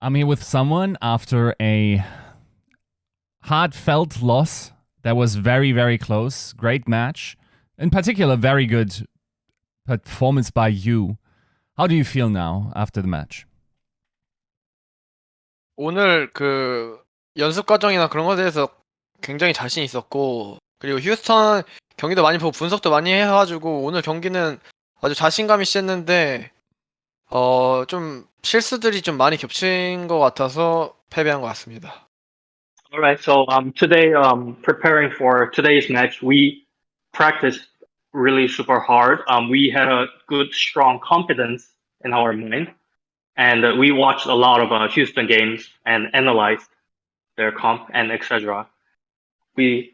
I'm here with someone after a heartfelt loss that was very, very close. Great match. In particular, very good performance by you. How do you feel now after the match? 오늘 그 연습 과정이나 그런 것에 대해서 굉장히 자신 있었고, 그리고 휴스턴 경기도 많이 보고 분석도 많이 해가지고 오늘 경기는 아주 자신감이 셌는데 좀 실수들이 좀 많이 겹친 것 같아서 패배한 것 같습니다. All right, so today, preparing for today's match, we practiced really super hard. We had a good, strong confidence in our mind, and we watched a lot of Houston games and analyzed their comp and etc. We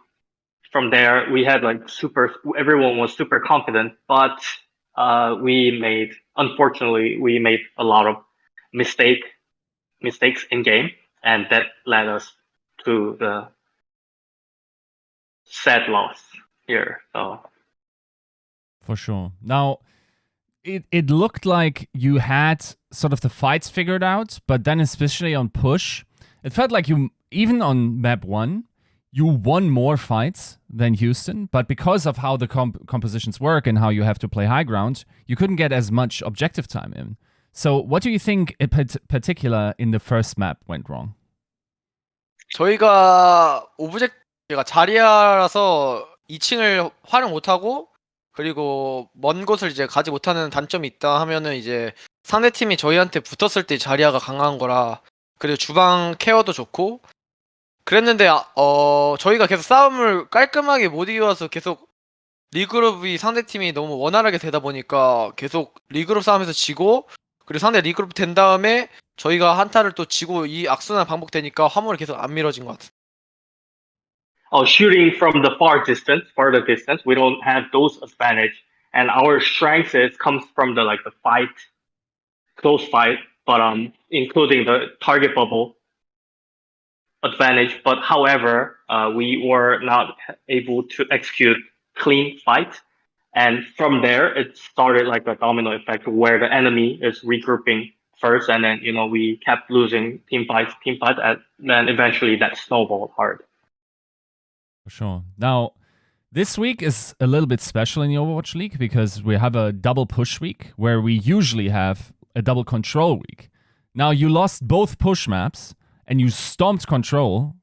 From there we had like super. Everyone was super confident, but unfortunately we made a lot of mistakes in game, and that led us to the sad loss here. So For sure. Now, it looked like you had sort of the fights figured out, but then especially on push, it felt like you, even on map 1, you won more fights than Houston, but because of how the compositions work and how you have to play high ground, you couldn't get as much objective time in. So what do you think in particular in the first map went wrong? 저희가 오브젝트가 자리아라서 2층을 활용 못하고, 그리고 먼 곳을 이제 가지 못하는 단점이 있다 하면은 이제 상대팀이 저희한테 붙었을 때 자리아가 강한 거라, 그리고 주방 케어도 좋고 그랬는데 저희가 계속 싸움을 깔끔하게 못 이어서 계속 리그룹이 상대팀이 너무 원활하게 되다 보니까 계속 리그룹 싸움에서 지고, 그리고 상대 리그룹 된 다음에 저희가 한타를 또 지고, 이 악순환 반복되니까 화물이 계속 안 밀어진 것 같아요. shooting from the farther distance, we don't have those advantage, and our strength comes from the fight, close fight, but including the target bubble advantage. But however, we were not able to execute clean fight, and from there it started like a domino effect where the enemy is regrouping first, and then we kept losing team fights, and then eventually that snowballed hard. For sure. Now, this week is a little bit special in the Overwatch League because we have a double push week where we usually have a double control week. Now, you lost both push maps and you stomped control.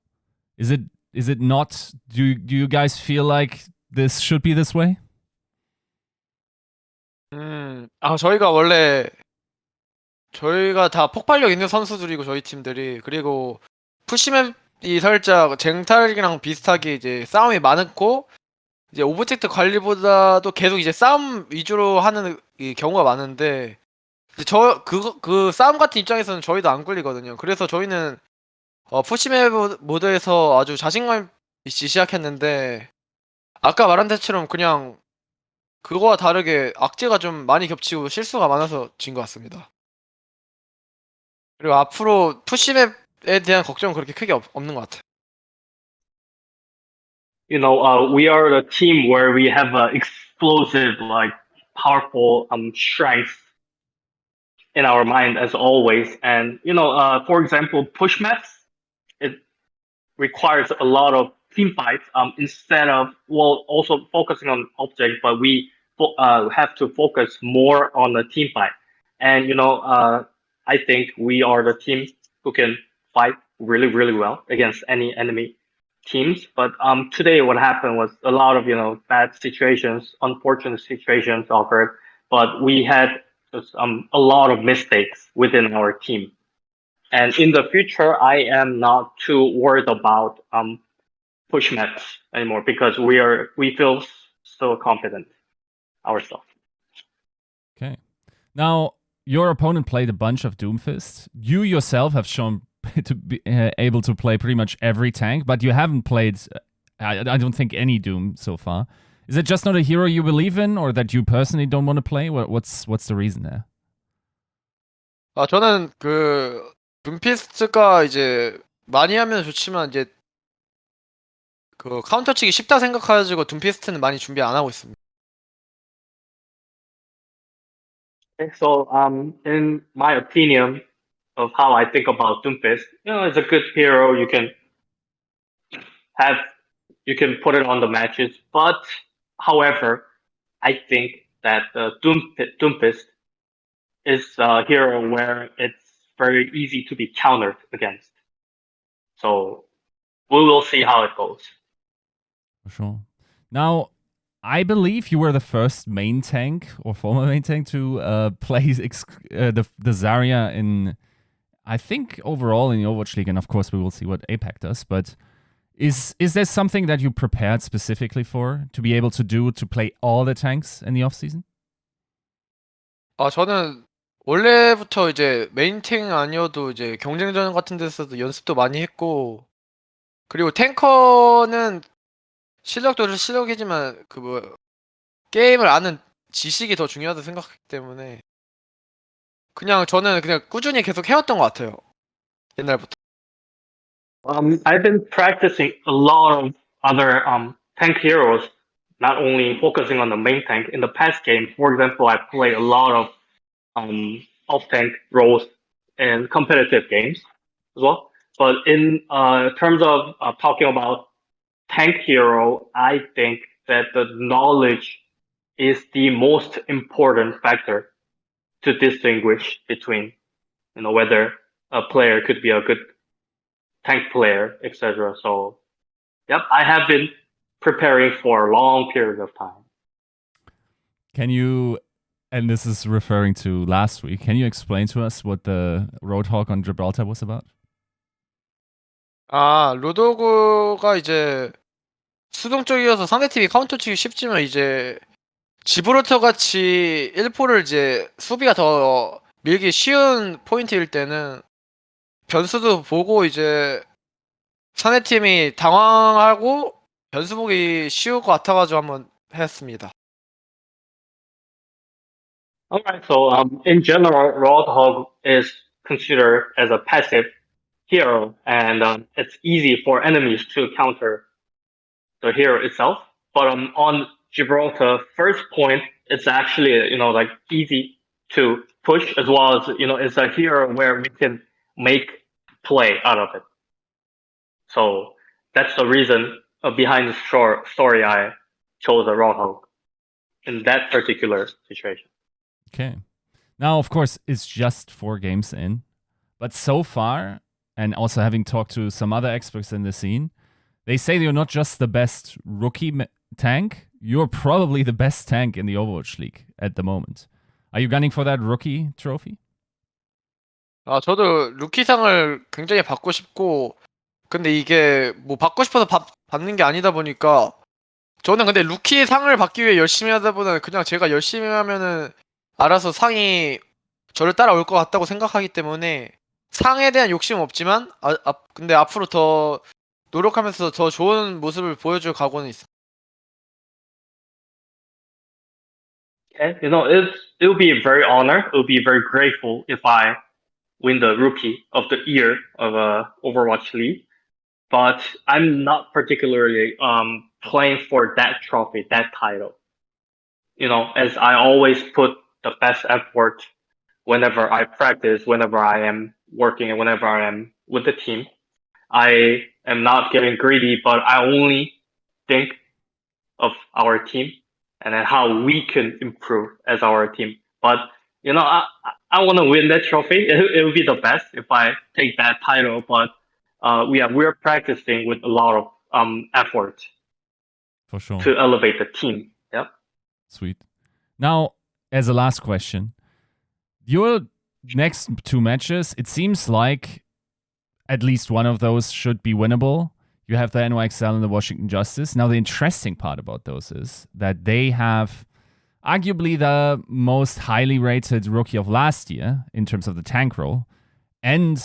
Is it not? Do you guys feel like this should be this way? 저희가 다 폭발력 있는 선수들이고, 저희 팀들이, 그리고 푸시맵이 살짝 쟁탈이랑 비슷하게 이제 싸움이 많고, 이제 오브젝트 관리보다도 계속 이제 싸움 위주로 하는 이 경우가 많은데, 그 싸움 같은 입장에서는 저희도 안 꿀리거든요. 그래서 저희는 푸시맵 모드에서 아주 자신감 있이 시작했는데, 아까 말한 것처럼 그냥 그거와 다르게 악재가 좀 많이 겹치고 실수가 많아서 진 것 같습니다. 그리고 앞으로 푸시맵에 대한 걱정은 그렇게 크게 없는 것 같아요. We are the team where we have explosive, like powerful strength in our mind as always. And for example, push maps, it requires a lot of team fights. Instead of also focusing on object, but we have to focus more on the team fight. And I think we are the team who can fight really, really well against any enemy teams. But today what happened was a lot of bad situations, unfortunate situations occurred, but we had just, a lot of mistakes within our team. And in the future, I am not too worried about push maps anymore because we feel so confident ourselves. Okay. Now, your opponent played a bunch of Doomfist. You yourself have shown to be able to play pretty much every tank, but you haven't played, I don't think, any Doom so far. Is it just not a hero you believe in, or that you personally don't want to play? What's the reason there? 저는 그 둠피스트가 이제 많이 하면 좋지만, 이제 그 카운터 치기 쉽다 생각해가지고 둠피스트는 많이 준비 안 하고 있습니다. Okay, so in my opinion, of how I think about Doomfist. It's a good hero. Have you can put it on the matches, but however, I think that Doomfist is a hero where it's very easy to be countered against. So we will see how it goes. For sure. Now, I believe you were the first main tank or former main tank to play the Zarya in, I think, overall in the Overwatch League, and of course we will see what APAC does, but is there something that you prepared specifically for to be able to play all the tanks in the offseason? 저는 원래부터 이제 메인탱 아니어도 이제 경쟁전 같은 데서도 연습도 많이 했고, 그리고 탱커는 실력도 실력이지만 게임을 아는 지식이 더 중요하다고 생각하기 때문에 저는 그냥 꾸준히 계속 해왔던 것 같아요. 옛날부터. I've been practicing a lot of other tank heroes, not only focusing on the main tank. In the past game, for example, I played a lot of off-tank roles in competitive games as well. But in terms of talking about tank hero, I think that the knowledge is the most important factor to distinguish between, whether a player could be a good tank player, etc. So, yep, I have been preparing for a long period of time. Can you, and this is referring to last week, can you explain to us what the Roadhog on Gibraltar was about? 로도그가 이제 수동 쪽이어서 상대팀이 카운터 치기 쉽지만 이제 지브롤터 같이 1포를 이제 수비가 더 밀기 쉬운 포인트일 때는 변수도 보고 이제 상대팀이 당황하고 변수 보기 쉬울 것 같아가지고 한번 했습니다. Alright, so in general, Roadhog is considered as a passive hero, and it's easy for enemies to counter the hero itself. But on Gibraltar, first point, it's actually easy to push, as well as it's a hero where we can make play out of it. So that's the reason behind the story I chose a Roadhog in that particular situation. Okay. Now, of course, it's just 4 games in, but so far, and also having talked to some other experts in the scene, they say you're not just the best rookie tank, you're probably the best tank in the Overwatch League at the moment. Are you gunning for that rookie trophy? 저도 루키상을 굉장히 받고 싶고, 근데 이게 뭐 받고 싶어서 받는 게 아니다 보니까 저는 근데 루키 상을 받기 위해 열심히 하다 보다는 그냥 제가 열심히 하면은 알아서 상이 저를 따라올 것 같다고 생각하기 때문에 상에 대한 욕심은 없지만 근데 앞으로 더 노력하면서 더 좋은 모습을 보여줄 각오는 있습니다. Okay, it will be very honored. It will be very grateful if I win the Rookie of the Year of Overwatch League. But I'm not particularly playing for that trophy, that title. As I always put the best effort whenever I practice, whenever I am working, and whenever I am with the team. I am not getting greedy, but I only think of our team and then how we can improve as our team. But I want to win that trophy. It would be the best if I take that title. But we're practicing with a lot of effort For sure. to elevate the team. Yep. Sweet. Now, as a last question, your next 2 matches, it seems like at least one of those should be winnable. You have the NYXL and the Washington Justice. Now, the interesting part about those is that they have arguably the most highly rated rookie of last year in terms of the tank role. And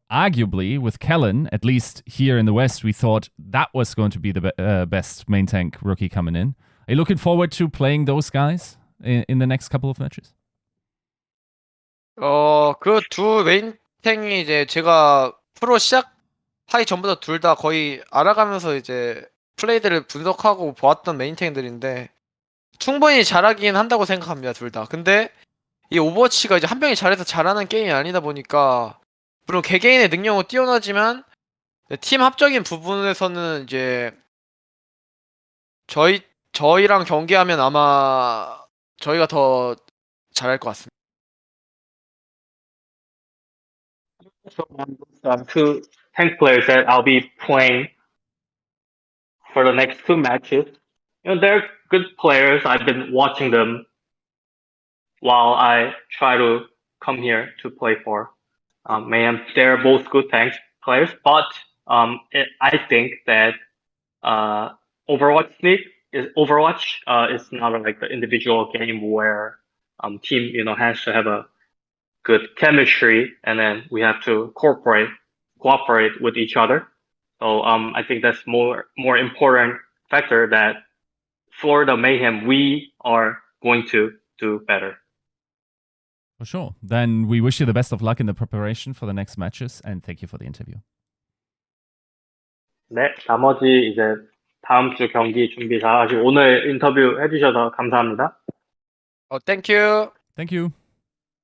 arguably, with Kellen, at least here in the West, we thought that was going to be the best main tank rookie coming in. Are you looking forward to playing those guys in the next couple of matches? 그 두 메인탱이 이제 제가 프로 시작하기 전부터 둘 다 거의 알아가면서 이제 플레이들을 분석하고 보았던 메인탱들인데 충분히 잘하긴 한다고 생각합니다, 둘 다. 근데 이 오버워치가 이제 한 명이 잘해서 잘하는 게임이 아니다 보니까 물론 개개인의 능력은 뛰어나지만 팀 합적인 부분에서는 이제 저희랑 경기하면 아마 저희가 더 잘할 것 같습니다. So two tank players that I'll be playing for the next two matches. You know, they're good players. I've been watching them while I try to come here to play for Mayhem. They're both good tank players, but I think that Overwatch is not like the individual game where team has to have a good chemistry, and then we have to cooperate with each other. So I think that's more important factor that for the Mayhem we are going to do better. For sure. Then we wish you the best of luck in the preparation for the next matches, and thank you for the interview. 네, 나머지 이제 다음 주 경기 준비 잘하시고 오늘 인터뷰 해주셔서 감사합니다. 땡큐. Thank you.